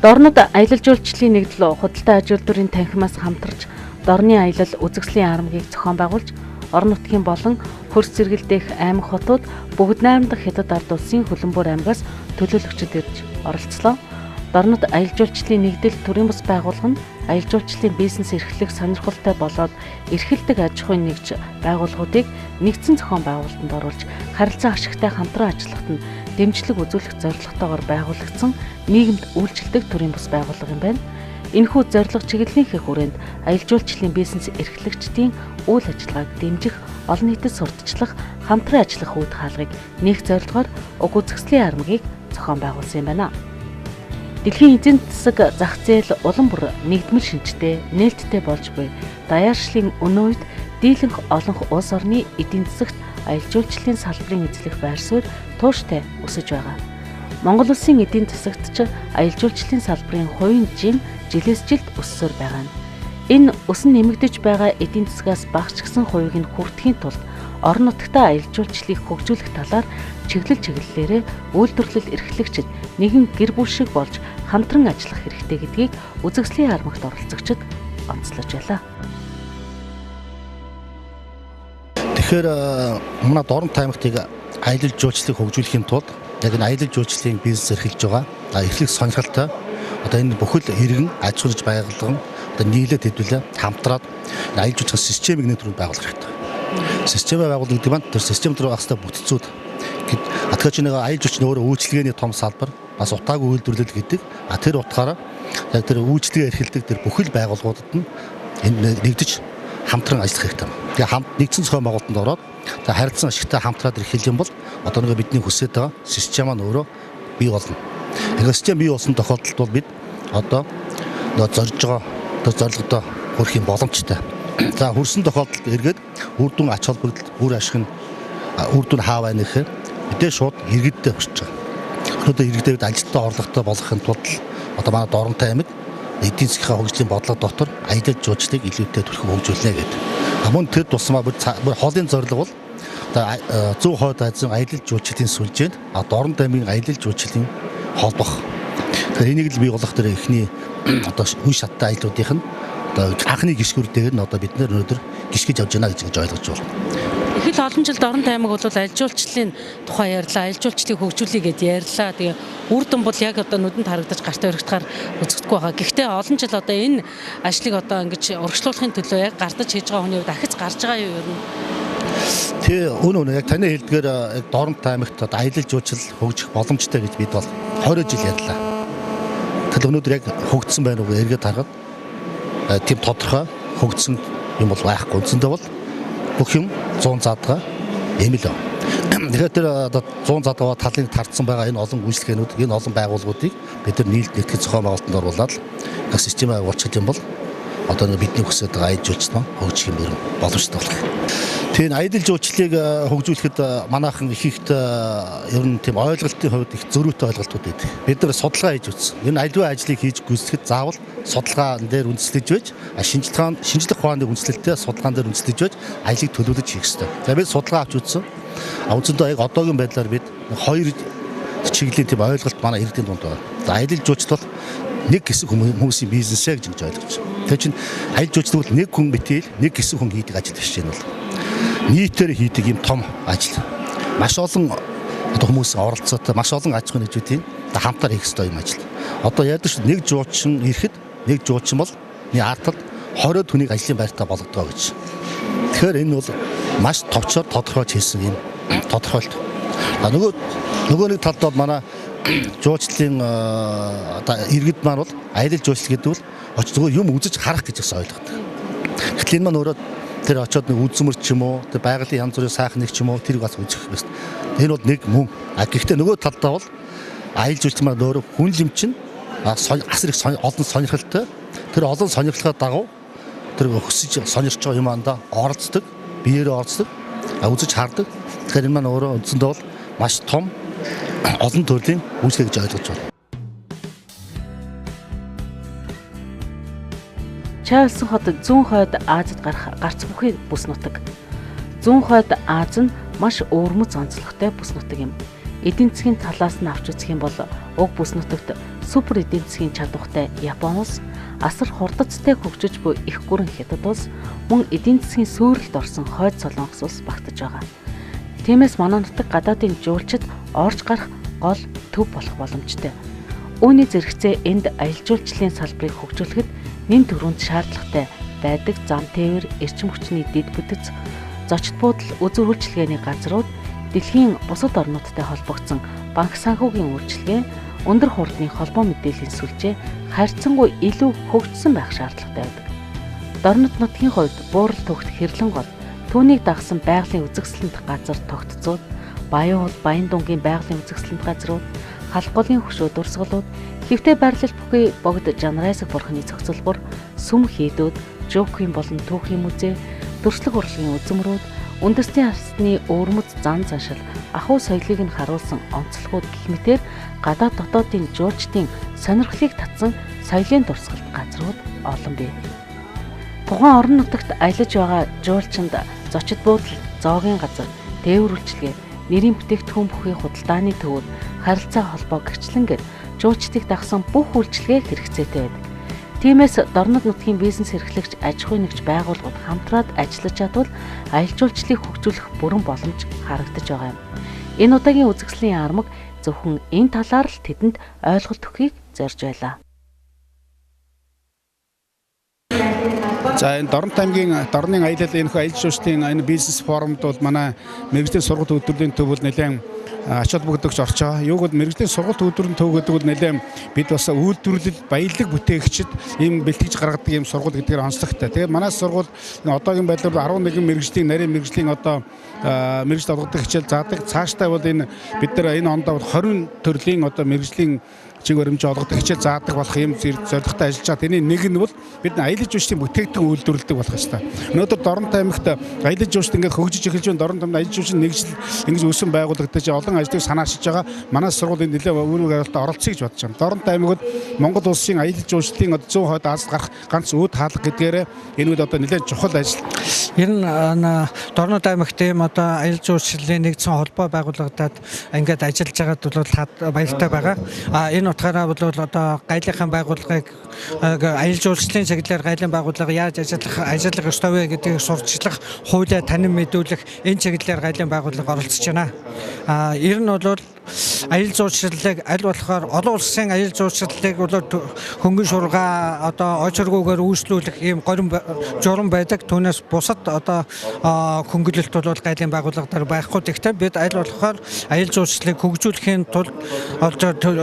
Дорнод аялал жуулчлалын нэгдэл худалдаа аж үйлдвэрийн танхимаас хамтарч дорны аялал үзэгслийн армгийг зохион байгуулж орон нутгийн болон хөрс зэрэгэл дэх аймаг хотууд бүгд найрамдах хятад ард улсын хөлбөмбөр аймгаас төлөөлөгчд ирж оролцлоо. Дорнод аялал жуулчлалын нэгдэл төрийн бас байгууллага нь аялал жуулчлалын бизнес эрхлэх сонирхолтой болоод эрхэлдэг аж ахуйн нэгж байгууллагуудыг нэгдсэн зохион байгуулалтанд оруулж харилцаа ашигтай хамтран ажиллахад нь дэмжлэг үзүүлэх зорилготойгоор байгуулагдсан нийгэмд үйлчлдэг төрийн бас байгууллага юм байна. Энэхүү зорилго чиглэлийнхээ хүрээнд аялал жуулчлалын бизнес эрхлэгчдийн үйл ажиллагааг дэмжих, олон нийтэд сурталчлах, хамтран ажиллах үүд хаалгыг нээх зорилгоор уг үзэгслийн армгийг зохион байгуулсан юм байна. Дэлхийн эзэн засаг зах зээл улам бүр нэгдмэл шинжтэй, нээлттэй болж буй даяаршлын өнөө үед дийлэнх олонх улс орны эдийн засагт аялал жуулчлалын салбарын эзлэх байр суурь тууштай өсөж байгаа. Монгол улсын эдийн засагт ч аялал жуулчлалын салбарын хувийн жим жилээс жилд өссөөр байгаа нь. Энэ өсөн нэмэгдэж байгаа эдийн засгаас багасчсан хувийг нь хүртэхийн тулд орон нутгатаа аялал жуулчлалыг хөгжүүлэх талаар чиглэлээрээ үйлдвэрлэл эрхлэгчид нэгэн гэр бүл шиг болж хамтран ажиллах хэрэгтэй гэдгийг үзэгслийн армагт оролцогчид онцлож байлаа. Тэгэхээр манай Дорнод аймагтыг аялал жуулчлалыг хөгжүүлэхийн тулд яг энэ аялал жуулчлалын бизнес эрхэлж байгаа эрхлэх сонирхолтой одоо энэ бүхэл иргэн аж ахуйн байгууллага одоо нийлээд хэдүүлээ хамтраад аялал жуулчлалын системийг нэг төрөнд байгуулах хэрэгтэй. Системээ байгуулах гэдэг маань тэр систем дээр багстай бүтцүүд тэгэхээр ч нэг аялал жуулчлалын өөрөө үйлчлэгээний том салбар бас утаагүй үйлдвэрлэл гэдэг тэр утгаараа яг тэр үйлчлэгээ эрхэлдэг тэр бүхэл байгууллагуудад нь энэ нэгдэж хамтран ажиллах хэрэгтэй. Тэгээ хамт нэгдсэн зохион байгуулалтанд ороод харилцан ашигтай хамтраад ирэх юм бол одоо нэг бидний хүсэж байгаа систем маань өөрөө бий болно. Энэ систем бий болсон тохиолдолд бол бид одоо зорж байгаа зорилгодоо хүрэх юм боломжтой. За хүрсэн тохиолдолд эргээд үр дүн ач холбогдол, үр ашиг нь үр дүн хаа байна гэхээр мэдээ шууд иргэддээ хүрч байгаа. Өнөөдөр иргэдэд ажилтнаа орлоготой болгохын тулд одоо манай Дорнод аймаг эдийн засгийн хөгжлийн бодлого дотор аялал жуулчлалыг илүүтэй төрхөөр хөгжүүлнэ гэдэг. Мөн тэр тусмаа бүр хоолын зорилго бол зөв хойд Азийн аялал жуулчлалын сүлжээнд Дорнод аймгийн аялал жуулчлалын холбох. Тэгэхээр энийг л бий болгох дээр эхний одоо үе шаттай аяллуудынх нь одоо анхны гიშгүүртэйгээр нь одоо бид нэр өнөөдөр гიშгэж авч байна гэж ойлгож байна. Их л олон жил Дорнод аймаг бол аялал жуулчлалын тухай ярьлаа, аялал жуулчлалыг хөгжүүлэе гэд ярьлаа. Тэгээ үр дүн бол яг одоо нүдэнд харагдаж гартаа өргөдөхөөр үзэгдэхгүй байгаа. Гэхдээ олон жил одоо энэ ажлыг одоо ингэж урагшлуулахын төлөө яг гардаж хийж байгаа хүний хувьд ахиц гарч байгаа юу ер нь? Тэ үнэ яг таны хэлдгээр яг Дорнод аймагт аялал жуулчлал хөгжих боломжтой гэж бид бол 20 жил ярьлаа. Тэгэл өнөөдөр яг хөгжсөн байна уу эргээд харахад тийм тодорхой хөгжсөн юм бол байхгүй. Үндсэндээ бол бүх юм 100 задгаа юм л. Тэгэхээр тэр 100 задгаа талын таарсан байгаа энэ олон үйлчлэгээнүүд, энэ олон байгууллагуудыг бид нар нийлдэх зохион байгуулалтанд оруулаад систем байгуулчих юм бол одоо бидний хүсэж байгаа аялал жуулчлал хөгжих юм боломжтой болох. Тэгээ аялал жуулчлалыг хөгжүүлэхэд манайхан ихэнх ер нь тийм ойлголтын хувьд их зөрүүтэй ойлголтууд байдаг. Бид нар судалгаа хийж үзсэн. Энэ аливаа ажлыг хийж гүйцэтгэхэд заавал судалгаан дээр үндэслэж байж, шинжлэх ухааны үндэслэлтэй судалгаан дээр үндэслэж байж аялыг төлөвлөж хийх ёстой. За бид судалгаа авч үзсэн. Үндсэндээ яг одоогийн байдлаар бид хоёр чиглэлийн тийм ойлголт манай иргэдийн дунд байна. За аялал жуулчлал нэг хэсэг хүмүүсийн бизнесээ гэж ойлгож байна. Тэр чинь аялал жуулчлал бол нэг хүн битэл нэг хэсэг хүн хийдэг ажил биш юм бол нийтээр хийдэг юм том ажил. Маш олон одоо хүмүүс оролцоотой, маш олон аж ахуйн нэгжүүдийн хамтаар хийх ёстой юм ажил. Одоо яадаг шүү нэг жуулчин ирэхэд нэг жуулчин бол нэг артад 20 хүнийг ажлын байртаа болгодгоо гэж. Тэгэхээр энэ бол маш товчоор тодорхойлж хийсэн юм тодорхойлт. Нөгөө нэг талд бол манай жуулчлалын одоо иргэд маань бол аялал жуулчлал гэдэг бол очиж зүгээр юм үзэж харах гэж бас ойлгодог. Гэтэл энэ маань өөрөө тэр очиод нэг үзмэр ч юм уу, тэр байгалийн янз бүрийн сайхан нэг ч юм уу тэрийг бас үзэх ёстой. Энэ бол нэг мөн. Гэхдээ нөгөө талдаа бол аялал жуулчлал маань өөрөө хүн лим чинь асар их олон сонирхолтой. Тэр олон сонирхлоо дагуу тэр өсөж сонирч байгаа юманда оролцдог, биеэрээ оролцдог, үзэж хардаг. Тэгэхээр энэ маань өөрөө үндсэндээ бол маш том олон төрлийн үйлчлэг гэж ойлгож байна. Чарльз хот зүүн хойд Азид гарц бүхий бүс нутаг. Зүүн хойд Аз нь маш өвөрмөц онцлогтой бүс нутаг юм. Эдийн засгийн талаас нь авч үзэх юм бол уг бүс нутагт супер эдийн засгийн чадвартай Япон улс, асар хурдцтай хөгжиж буй их гүрэн Хятад улс, мөн эдийн засгийн сүйрэлд орсон Хойд Солонгос улс багтаж байгаа. Тиймээс манай нутаг гадаадын жуулчид орж гарах гол төв болох боломжтой. Үүний зэрэгцээ энд аялал жуулчлалын салбарыг хөгжүүлэхэд нэн төрөнд шаардлагатай байдаг зам тээвэр, эрчим хүчний дэд бүтэц, зочид буудал, үзүр үйлчилгээний газрууд, дэлхийн бусад орнуудтай холбогдсон банк санхүүгийн үйлчилгээ, өндөр хурдны холбоо мэдээллийн сүлжээ харьцангуй илүү хөгжсөн байх шаардлагатай байдаг. Дорнод нутгийн хувьд буурал төгт хэрлэн гол, түүнийг дагсан байгалийн үзэсгэлэнт газар тогтцоод, Баян уул, Баян дунгийн байгалийн үзэсгэлэнт газрууд, халах голын хөшөө дурсгалууд, хэвтэй байрлал бүхий богд Жанрайсаг бурхны зохицолбор, сүм хийдүүд, жокийн болон түүхийн музей, төрслөг урлагийн үзмрүүд, үндэсний арсны өвөрмөц зан заншил, ахуй соёлыг нь харуулсан онцлогууд гэх мэтээр гадаад дотоодын жуулчдын сонирхлыг татсан соёлын дурсгалт газрууд олон бий. Тухайн орон нутагт аялаж байгаа жуулчинд зочид буудал, зоогийн газар, тээвэр үйлчилгээ, нэрийн бүтээгдэхүүн бүхий худалдааны төвүүд, харилцаа холбоо гэрчлэнгээр жуулчдыг дагсан бүх үйлчилгээ хэрэгцээтэй байдаг. Тиймээс дорнод нутгийн бизнес эрхлэгч, аж ахуйн нэгж байгууллагууд хамтраад ажиллаж чадвал аялал жуулчлалыг хөгжүүлэх бүрэн боломж харагдаж байгаа юм. Энэ удаагийн үзэсгэлэнийн армаг зөвхөн энэ талаар л тэдэнд ойлголт өгөхийг зорж байлаа. За энэ Дорнод аймгийн Дорны аялал энэхүү аялал жуулчлалын энэ бизнес форумд бол манай мэргэжлийн сургалт хөтөлбөрийн төв бол нэлээд ач холбогдогч орчоо. Юуг бол мэргэжлийн сургалт хөтөлбөрийн төв гэдэг бол нэлээд бид бас үйлдвэрлэл, баялаг бүтээгчид ийм бэлтгэж гаргадаг ийм сургууль гэдгээр онцлогтой. Тэгээд манай сургууль одоогийн байдлаар 11 мэргэжлийн нарийн мэргэжлийн одоо мэргэжил олгодог хичээл заадаг. Цаашдаа бол энэ бид нар энэ ондоо 20 төрлийн одоо мэргэжлийн чиг баримж олгодог хичээл заадаг болох юм зорилготой ажиллаж байгаа. Тэний нэг нь бол бид аялал жуулчлалын бүтээгдэхүүн үйлдвэрлэдэг болох ёстой. Өнөөдөр Дорнод аймагт аялал жуулчлал ингээд хөгжиж эхэлж байна. Дорнод аймагт аялал жуулчлал нэгжил ингэж өсөн байгуулагдаж олон ажлыг санаашиж байгаа. Манай сургуулийн нэлээд үүрэг барилтад оролцъё гэж бодож байна. Дорнод аймагт Монгол улсын аялал жуулчлалын зүүн хойд Азад гарах ганц өөд хаалга гэдгээр энэ үед одоо нэлээд чухал ажил. Ер нь Дорнод аймагт ийм одоо аялал жуулчлалын нэгдсэн холбоо байгуулагдаад ингээд ажиллаж байгаад бол баяртай байгаа. Энэ утгаараа бол одоо гайлынхаа байгууллагыг аялал жуулчлалын чиглэлээр гайлын байгууллага яаж ажиллах ёстой вэ гэдгийг сурчлах, хуулиа танин мэдүүлэх энэ чиглэлээр гайлын байгууллага оролцож байна. Ер нь бол аялал жуулчлалыг аль болохоор олон улсын аялал жуулчлалыг бол хөнгөн шургаа одоо очиргүйгээр үйлчлүүлэх ийм горин журам байдаг. Түүнээс бусад одоо хөнгөлөлт бол гайлын байгууллагаар байхгүй. Гэхдээ бид аль болохоор аялал жуулчлалыг хөгжүүлэхийн тулд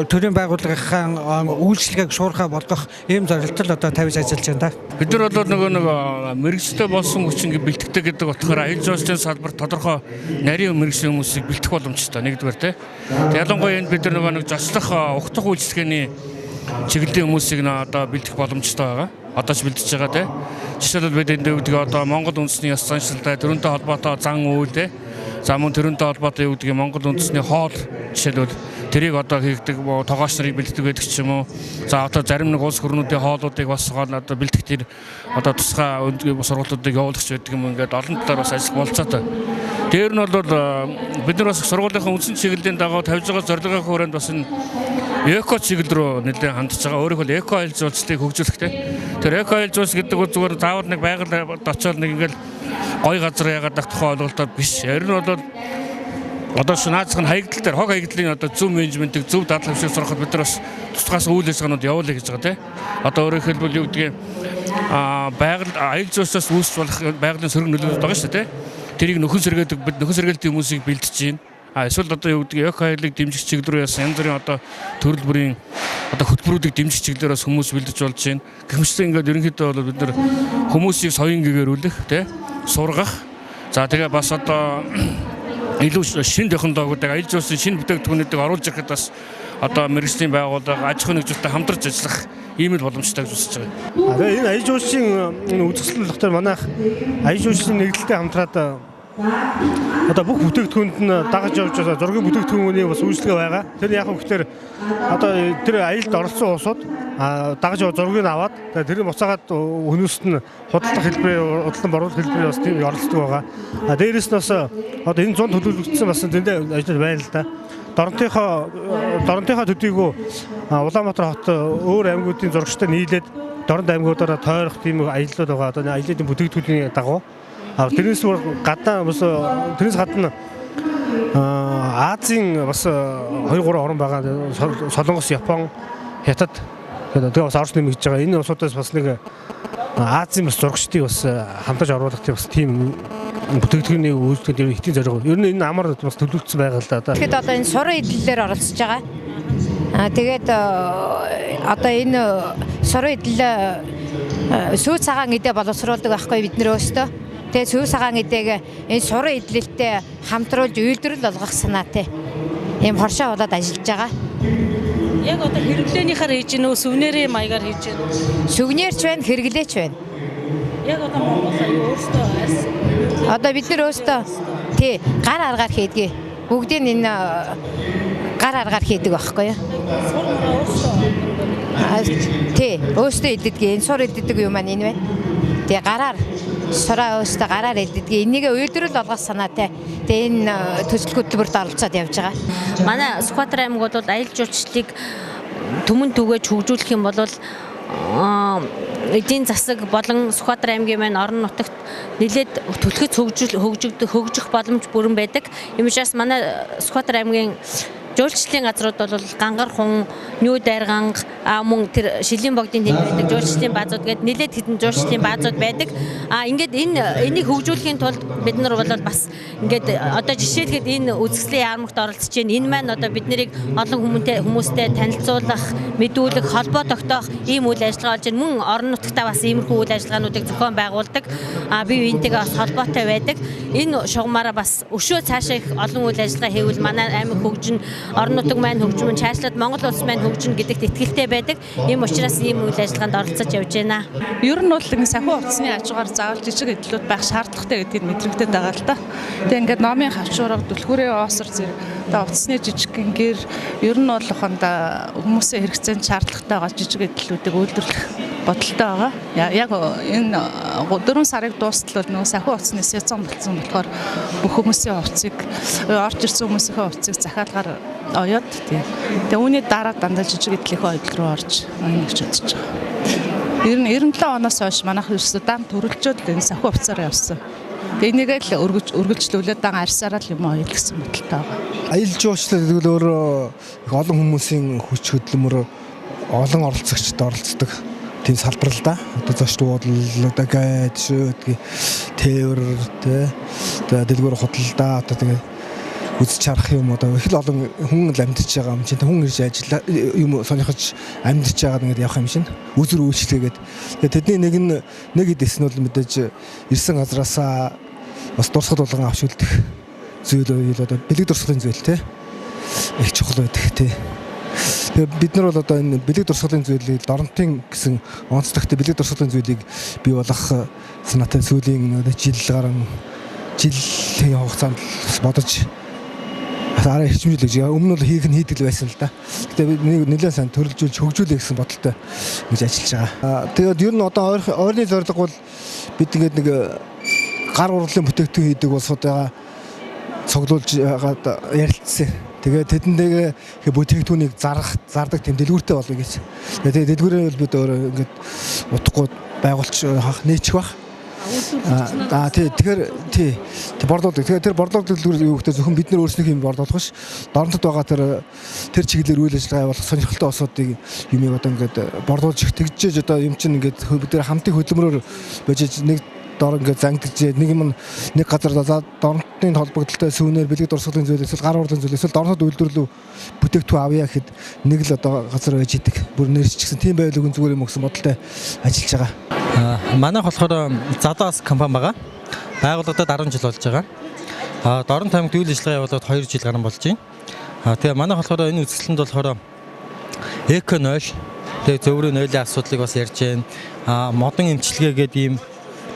төрийн байгууллагынхаа үйлчлэгийг шуурхай болгох ийм зорилтол одоо тавьж ажиллаж байна. Бид нар бол нөгөө мэрэгчтэй болсон хүчин бэлтгэдэг гэдэг утгаараа аялал жуулчлалын салбар тодорхой нарийн мэрэгчлийн хүмүүсийг бэлтгэх боломжтой. Нэгдүгээр те. Ялангуяа энэ бид нар нэг зочлох ухтах үйлчлэгээний чиглэлийн хүмүүсийг одоо бэлтгэх боломжтой байгаа. Одоо ч бэлдэж байгаа те. Жишээлбэл бид энэ үүдгийг одоо Монгол үндэсний ёс заншилтай төрөнтэй холбоотой зан үйл те. За мөн төрөнтэй холбоотой үүдгийг Монгол үндэсний хоол жишээлбэл тэрийг одоо хийгдэг тогооч нарыг бэлтгэдэг гэдэг ч юм уу. За одоо зарим нэг улс гүрнүүдийн хоолуудыг бас одоо бэлтгэх тэр одоо тусгай сургуулиудыг явуулагч байдаг юм ингээд олон талаар бас ажиллах болцоотой. Дээр нь бол бид нар бас сургуулийнхаа үндсэн чиглэлийн дагуу тавьж байгаа зорилгын хүрээнд бас энэ эко чиглэл рүү нэлээд хандж байгаа. Өөрөөр хэлбэл эко аялал жуулчлалыг хөгжүүлэхтэй. Тэр эко аялал жуулчлал гэдэг нь зүгээр заавал нэг байгальд очиод нэг ингээд гоё газар яагаад тухай ойлголтоор биш. Ер нь бол одоо наацх нь хаягдал дээр хог хаягдлын одоо зөв менежментийг зөв дадлаг хэмжээг сурахад бид нар бас тусгаас үйл ажиллагаанууд явуулъя гэж байгаа тийм. Одоо өөрөөр хэлбэл юу гэдгийг байгаль аялал жуулчлалаас үүсч болох байгалийн сөрөг нөлөөлөд байгаа шүү дээ тийм. Тэрийг нөхөн сэргээдэг бид нөхөн сэргээлтийн хүмүүсийг бэлдэж байна. Эсвэл одоо юу гэдгийг эко аяллыг дэмжих чиглэл рүү яасан янз бүрийн одоо төрөл бүрийн одоо хөтөлбөрүүдийг дэмжих чиглэлээс хүмүүс бэлдэж болж байна. Гэвч ингээд ерөнхийдөө бол бид нар хүмүүсийг соён гэгэрүүлэх тийм сургах. За тэгээ бас одоо илүү шинэ технологиудыг аялал жуулчлалын шинэ бүтээгдэхүүнүүдийг оруулж ирэхэд бас одоо мэргэжлийн байгууллага аж ахуйн нэгжтэй хамтарч ажиллах ийм л боломжтой гэж үзэж байгаа. Тэгээ энэ аялал жуулчлалын үзэсгэлэн болохоор манайх аялал жуулчлалын нэгдэлтэй хамтраад одоо бүх бүтээгдэхүүнд нь дагаж явж байгаа зургийн бүтээгдэхүүний бас үйлчлэгээ байгаа. Тэр яг хөөхтөр одоо тэр аялалд оролцсон улсууд дагаж яваа зургийг аваад тэр буцаагаад хүмүүст нь худалдах хэлбэрээр худалдан боруулах хэлбэрээр бас тийм оролцдог байгаа. Дээрээс нь бас одоо энэ 100 төлөвлөгдсөн бас тэндээ ажил байна л да. Доронтынхаа төдийгүй Улаанбаатар хот өөр аймагуудын зурагчтай нийлээд Дорнод аймагуудаараа тойрох тийм аяллууд байгаа. Одоо аяллуудын бүтээгдэхүүний дагуу. Тэрнээс гадна Азийн бас 2-3 орн байгаа. Солонгос, Япон, Хятад тэгээд бас Орос нэмэгдэж байгаа. Энэ улсуудаас бас нэг Азийн бас зурагчдыг бас хамтаж оруулах тийм бүтээгдэхүүний үйлчлэгээр ихтэй зориг. Ер нь энэ амар бас төлөвлөсөн байгаа л да. Тэгэхэд одоо энэ суран эдлэлээр оролцож байгаа. Тэгээд одоо энэ суран эдлэл сүү цагаан эдээ боловсруулдаг байхгүй бид нэр өөрсдөө. Тэгээд сүү цагаан эдээг энэ суран эдлэлтэй хамтруулж үйлдвэрлэл болгох санаатай. Ийм хоршоо болоод ажиллаж байгаа. Яг одоо хэрэглээнийхаар хийж гинөө сүвнэрийн маягаар хийж гинөө. Сүвнэрч байна, хэрэглээч байна. Яг одоо Монгол өөрсдөө одоо бид нар өөрсдөө тий гар аргаар хийдгээ. Бүгдийг энэ гар аргаар хийдэг байхгүй юу? Тий өөрсдөө иддэг. Энэ сур иддэг юм маань энэ байна. Тэгээ гараар сураа өөрсдөө гараар иддэг. Энийг үйлдвэрлэл болгох санаатай. Тэгээ энэ төсөл хөтөлбөрт оролцоод явж байгаа. Манай Сүхбаатар аймаг бол аялал жуулчлалыг түмэн түгэж хөгжүүлэх юм бол эдийн засаг болон Сүхбаатар аймгийн маань орон нутагт нэлээд түлхэц хөгжих боломж бүрэн байдаг. Ийм учраас манай Сүхбаатар аймгийн жуулчлалын газрууд бол Гангархун, Нүү Дайрганг, мөн тэр Шилийн богдын тэнд байдаг жуулчлалын баазууд гээд нэлээд хэдэн жуулчлалын баазууд байдаг. Ингээд энийг хөгжүүлэхийн тулд бид нар бол бас ингээд одоо жишээлхэд энэ үзэсгэлэн яармагт оролцож байна. Энэ маань одоо бид нарыг олон хүмүүстэй танилцуулах, мэдүүлэх, холбоо тогтоох ийм үйл ажиллагаа болж байна. Мөн орон нутгтаа бас иймэрхүү үйл ажиллагаануудыг зохион байгуулдаг. Бие биентэйгээ бас холбоотой байдаг. Энэ шугамаараа бас өшөө цаашаа их олон үйл ажиллагаа хийвэл манай аймаг хөгжин, орон нутаг маань хөгжмөн чаашлаад Монгол улс маань хөгжин гэдэгт итгэлтэй байдаг. Ийм учраас ийм үйл ажиллагаанд оролцож явж байна. Ер нь бол санхүү хувцсны хажуугаар заавал жижиг эдлүүд байх шаардлагатай гэдгийг мэдрэгдээд байгаа л да. Тэгээ ингээд номын хавчуурга түлхүүрээ оосор зэрэг одоо хувцсны жижиг гэр ер нь бол ухаанда хүмүүсийн хэрэгцээнд шаардлагатай байгаа жижиг эдлүүдийг үйлдвэрлэх бодолтой байгаа. Яг энэ 4 сарыг дуустал нөгөө санхүү хувцсны сезон болсон болохоор бүх хүмүүсийн хувцсыг орж ирсэн хүмүүсийн хувцсыг захиалгаар оёд тэгээ үүний дараа дандаа жижиг эдлийн оёд руу орж ингэж бодож байгаа. Ер нь 97 оноос хойш манайх ерөөсөө дан төрөлжөөд энэ санхүү хувцсаараа явсан. Тэгээ энийг л үргэлжлүүлээд дан арьсаараа л юм оёл гэсэн бодолтой байгаа. Аялал жуулчлал гэдэг өөр их олон хүмүүсийн хүч хөдөлмөр олон оролцогчд оролцдог тийм салбар л да. Одоо зочд буудлууд, гайд, шөөдгийн тээвэр, дэлгүүр худалдаа одоо тэгээ үзэж харах юм одоо их л олон хүн л амьдарч байгаа юм чинь хүн ирж ажиллаа юм сонирхож амьдарч байгаа ингээд явах юм шин үзэр үйлчлэгээд тэдний нэг дэс нь бол мэдээж ирсэн газраасаа бас дурсгал болгон авч үлдэх зүйл одоо бэлэг дурсгалын зүйл те их чухал байдаг те. Тэгээ бид нар бол одоо энэ бэлэг дурсгалын зүйлийг Доронтын гэсэн онцлогтой бэлэг дурсгалын зүйлийг бий болгох санаатай сүүлийн жилийн хугацаанд бодож арай хичмэлж өмнө нь хийдэг байсан л да. Гэтэ бид нэлээд сайн төрөлжүүлж хөгжүүлэх гэсэн бодолтой гэж ажиллаж байгаа. Тэгээд ер нь одоо ойрны зорилго бол бид ингээд нэг гар урлалын бүтээгдэхүүн хийдэг улсуудаа цуглуулж ярилцсан. Тэгээд тэдэндээ бүтээгдэхүүнийг зардаг тийм дэлгүүртэй болоё гэж. Тэгээд дэлгүүрээ бол бид өөрөө ингээд утгагүй байгуулж нээчих бах. Тэгэхээр борлуулдаг. Тэгэхээр тэр борлуулдаг дэлгүүр юу гэхтэй зөвхөн бид нар өөрснийх юм борлуулах ш. Дорнод байгаа тэр чиглэлээр үйл ажиллагаа явуулах сонирхолтой улсуудыг юмыг одоо ингээд борлуулж тэгжээж одоо юм чинь ингээд бид нар хамтын хөдөлмөрөөр божиж нэг дор ингээд зангидж нэг газар Дорнодын холбогдлолтой сүүнээр бэлэг дурсгалын зүйл эсвэл гар урлалын зүйл эсвэл Дорнод үйлдвэрлэл бүтээгдэхүүн авъя гэхэд нэг л одоо газар байж идэг. Бүр нэрччихсэн тийм байл өгөн зүгээр юм гэсэн бодолтой ажиллаж байгаа. Манайх болохоор Задаас компани байгаа. Байгуулагдаад 10 жил болж байгаа. Дорнод аймагт үйл ажиллагаа явуулаад 2 жил гарсан болж байна. Тэгээ манайх болохоор энэ үзэсгэлэнд болохоор эко-нойл, тэгээ зөвөрийн нойлын асуудлыг бас ярьж байна. Модон эмчилгээ гэдэг ийм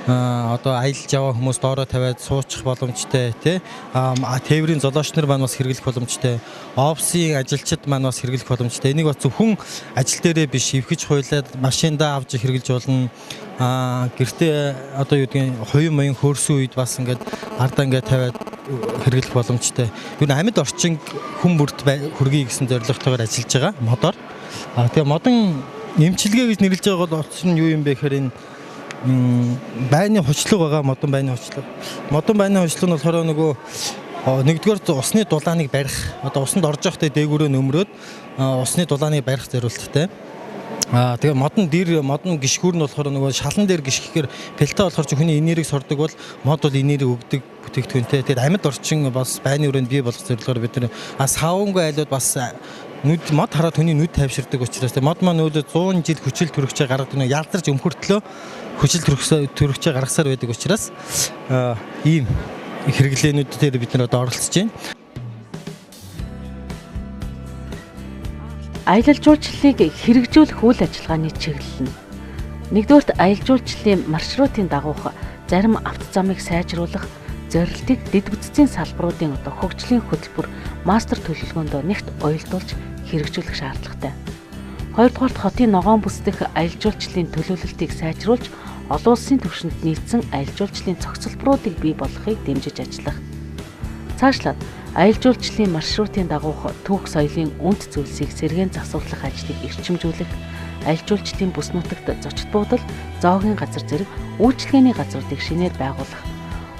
одоо аялж яваа хүмүүс доороо тавиад суучих боломжтой тий. Тээврийн золооч нар маань бас хэрэглэх боломжтой. Офисын ажилчид маань бас хэрэглэх боломжтой. Энийг бас зөвхөн ажил дээрээ биш эвхэж хуйлаад машиндаа авч хэрэглэж болно. Гэртээ одоо юу гэдгийг хувийн маяг хөрсөн үед бас ингээд ардаа ингээд тавиад хэрэглэх боломжтой. Юу н амьд орчин хүн бүрт хүргэе гэсэн зорилготойгоор ажиллаж байгаа модоор. Тэгээ модон эмчилгээ гэж нэрлэж байгаа бол утас нь юу юм бэ гэхээр энэ байны хучлаг байгаа модон байны хучлаг. Модон байны хучлаг нь болохоор нөгөө нэгдүгээр усны дулааныг барих. Одоо усанд орж явахдаа дээгүүрөө нөмрөөд усны дулааныг барих зорилттой. Тэгээ модон гიშгүүр нь болохоор нөгөө шалан дээр гიშгэхээр пэлтэ болохоор ч хүний энергийг сордог бол мод бол энергийг өгдөг бүтээгдэхүүнтэй. Тэгээд амьд орчин бас байны өрөөнд бий болох зорилгоор бид нэр савангүй айлууд бас мод хараад хүний нүд тайвширдаг учраас мод маань өөдөө 100 жил хүчил төрөгчөө гаргадаг нэг ялдарч өмхөртлөө хүчил төрөгчөө гаргасаар байдаг учраас ийм хэрэглээнүүд дээр бид нэр одоо оролцож байна. Аялал жуулчлалыг хэрэгжүүлэх үйл ажиллагааны чиглэл нь нэгдүгээрт аялал жуулчлалын маршрутын дагуух зарим автозамыг сайжруулах зорилтыг дэд бүтцийн салбаруудын одоо хөгжлийн хөтөлбөр мастер төлөвлөгөөнд нэгт уялдуулж хэрэгжүүлэх шаардлагатай. Хоёрдугаарт хотын ногоон бүс дэх аялал жуулчлалын төлөвлөлтийг сайжруулж олон улсын түвшинд нийцсэн аялал жуулчлалын цогцлборуудыг бий болгохыг дэмжиж ажиллах. Цаашлаад аялал жуулчлалын маршрутын дагуух түүх соёлын үнэт зүйлсийг сэргээн засварлах ажлыг эрчимжүүлэх, аялал жуулчлалын бүс нутагт зочид буудал, зоогийн газар зэрэг үйлчилгээний газруудыг шинээр байгуулах,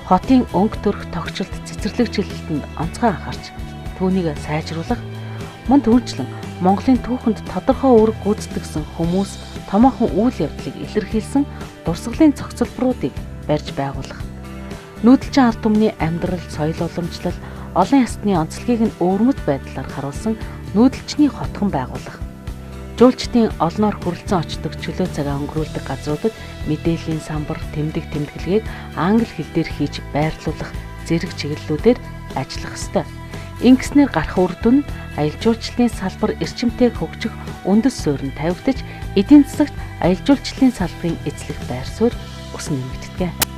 хотын өнгө төрх тогтчлолт цэцэрлэг чиглэлтэнд онцгой анхаарч түүнийг сайжруулах, мөн түүнчлэн Монголын түүхэнд тодорхой үүрэг гүйцэтгэсэн хүмүүс томоохон үйл явдлыг илэрхийлсэн дурсгалын цогцлборуудыг барьж байгуулах. Нүүдэлчин ард түмний амьдрал, соёл уламжлал, олон ястны онцлогийг нь өвөрмөц байдлаар харуулсан нүүдэлчний хотхон байгуулах. Жуулчдын олноор хүрэлцэн очдог чөлөө цагаа өнгөрүүлдэг газруудад мэдээллийн самбар, тэмдэглэгийг англи хэл дээр хийж байрлуулах зэрэг чиглэлүүдээр ажиллах ёстой. Ингэснээр гарах үр дүн аялал жуулчлалын салбар эрчимтэй хөгжих үндэс суурь нь тавигдаж, эдийн засагт аялал жуулчлалын салбарын эзлэх байр суурь өснө нэмэгддэг.